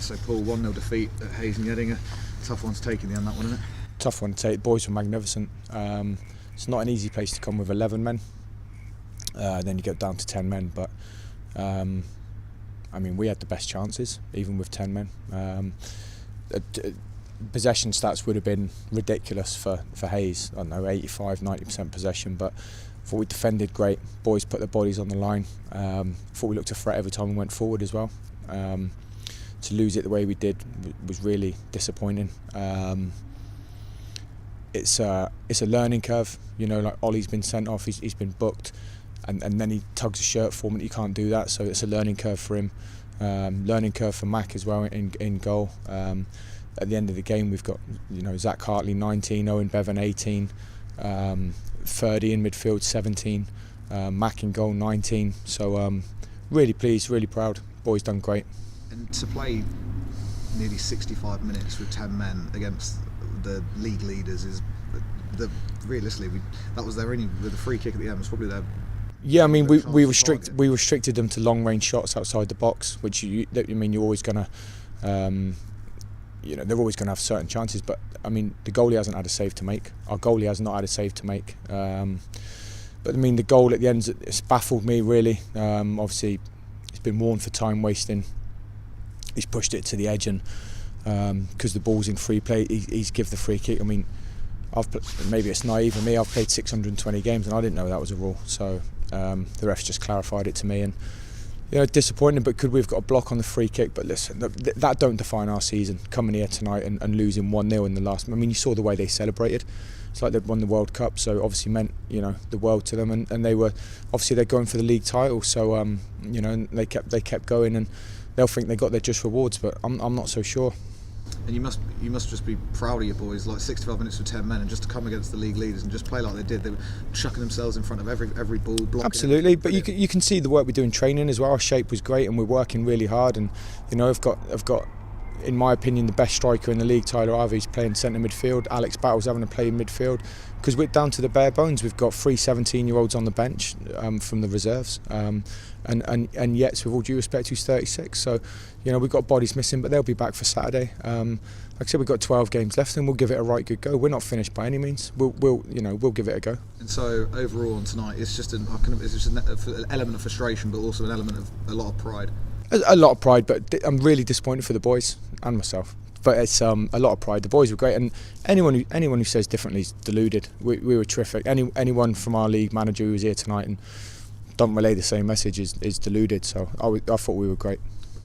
So Paul, 1-0 defeat at Hayes Yeading, a tough one to take in the end, that one, isn't it? Tough one to take. The boys were magnificent. It's not an easy place to come with 11 men. Then you get down to 10 men, but I mean, we had the best chances, even with 10 men. Possession stats would have been ridiculous for Hayes. I don't know, 85-90% possession, but I thought we defended great. Boys put their bodies on the line. Thought we looked a threat every time we went forward as well. To lose it the way we did was really disappointing. It's a learning curve, you know. Like Ollie's been sent off, he's been booked, and then he tugs a shirt for him, and you can't do that. So it's a learning curve for him. Learning curve for Mac as well in goal. At the end of the game, we've got, you know, Zach Hartley 19, Owen Bevan 18, Ferdy in midfield 17, Mac in goal 19. So really pleased, really proud. Boys done great. And to play nearly 65 minutes with 10 men against the league leaders is realistically that was their only, with the free kick at the end was probably their. Yeah, I mean we restricted them to long range shots outside the box, which you're always gonna. You know, they're always going to have certain chances, but I mean, the goalie hasn't had a save to make. Our goalie has not had a save to make. But I mean, the goal at the end, it's baffled me really. Obviously, it's been warned for time wasting. He's pushed it to the edge, and because the ball's in free play, he's give the free kick. I mean, maybe it's naive of me. I've played 620 games, and I didn't know that was a rule. So the refs just clarified it to me, and. You know, disappointing, but could we have got a block on the free kick? But listen, that don't define our season. Coming here tonight and losing 1-0 in the last. I mean, you saw the way they celebrated. It's like they'd won the World Cup, so obviously meant, you know, the world to them. And they were obviously they're going for the league title, so you know, they kept going, and they'll think they got their just rewards, but I'm not so sure. And you must just be proud of your boys, like 65 minutes with 10 men, and just to come against the league leaders and just play like they did. They were chucking themselves in front of every ball, blocking. Absolutely, but you can see the work we do in training as well. Our shape was great, and we're working really hard. And you know, I've got, in my opinion, the best striker in the league, Tyler Harvey's playing centre midfield. Alex Battle's having to play in midfield because we're down to the bare bones. We've got 3 17-year-olds on the bench from the reserves, and Yates, with all due respect, who's 36. So, you know, we've got bodies missing, but they'll be back for Saturday. Like I said, we've got 12 games left, and we'll give it a right good go. We're not finished by any means. We'll give it a go. And so overall on tonight, it's just an element of frustration, but also an element of a lot of pride. A lot of pride, but I'm really disappointed for the boys and myself. But it's a lot of pride. The boys were great, and anyone who says differently is deluded. We were terrific. Anyone from our league manager who was here tonight and don't relay the same message is deluded. So I thought we were great.